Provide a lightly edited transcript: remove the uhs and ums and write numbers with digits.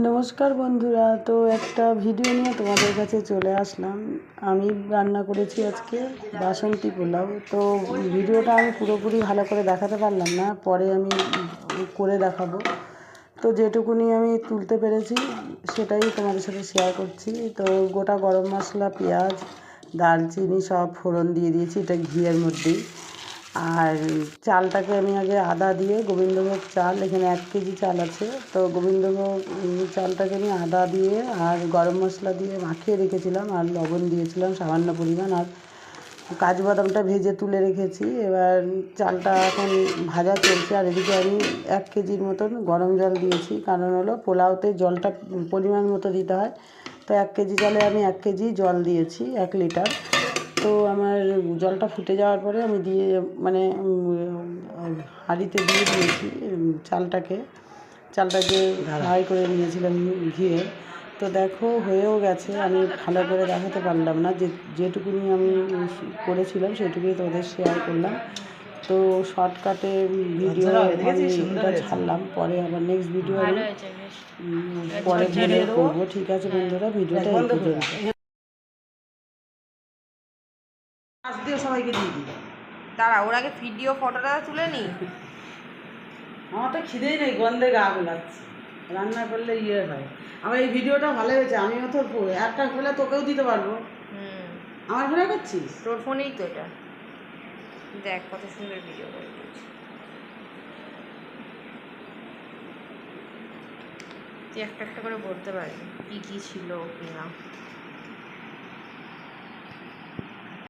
নমস্কার বন্ধুরা, তো একটা ভিডিও নিয়ে তোমাদের কাছে চলে আসলাম। আমি রান্না করেছি আজকে বাসন্তী পোলাও। তো ভিডিওটা আমি পুরোপুরি ভালো করে দেখাতে পারলাম না, পরে আমি করে দেখাবো। তো যেটুকুনি আমি তুলতে পেরেছি সেটাই তোমাদের সাথে শেয়ার করছি। তো গোটা গরম মশলা, পেঁয়াজ, দারচিনি সব ফোড়ন দিয়ে দিয়েছি এটা ঘিয়ের মধ্যেই। আর চালটাকে আমি আগে আদা দিয়ে, গোবিন্দভোগ চাল এখানে 1 কেজি চাল আছে, তো গোবিন্দভোগ চালটাকে আমি আদা দিয়ে আর গরম মশলা দিয়ে মাখিয়ে রেখেছিলাম, আর লবণ দিয়েছিলাম সামান্য পরিমাণ, আর কাজু বাদামটা ভেজে তুলে রেখেছি। এবার চালটা এখন ভাজা চলছে, আর এদিকে আমি 1 কেজির মতন গরম জল দিয়েছি, কারণ হলো পোলাওতে জলটা পরিমাণ মতো দিতে হয়। তো 1 কেজি চালে আমি 1 কেজি জল দিয়েছি, 1 লিটার। তো আমার জলটা ফুটে যাওয়ার পরে আমি দিয়ে মানে হাঁড়িতে দিয়ে দিয়েছি চালটাকে ফ্রাই করে নিয়েছিলাম ঘিয়ে। তো দেখো হয়েও গেছে, আমি ভালো করে দেখাতে পারলাম না, যেটুকুনি আমি করেছিলাম সেটুকুই তোমাদের শেয়ার করলাম। তো শর্টকাটে ভিডিও আমি এটা ছাড়লাম, পরে আবার নেক্সট ভিডিও আমি পরে ভিডিও করবো। ঠিক আছে বন্ধুরা, ভিডিওটা এই পর্যন্ত। সবাইকে দিয়ে দিই। দাঁড়া, ওর আগে ভিডিও ফটোটা তুলে নি। আমার তো খিদেই নেই, গন্ধে গা গোলাচ্ছে। রান্না করলে হয়। আমার এই ভিডিওটা ভালো হয়েছে, আমিও তো একটা হলে তোকেও দিতে পারবো। আমার ফোনে করছিস? তোর ফোনেই তো এটা। দেখ কত সুন্দর ভিডিও করে দিয়েছি। তুই একটা একটা করে বলতে পারবি কি কি ছিল কি না।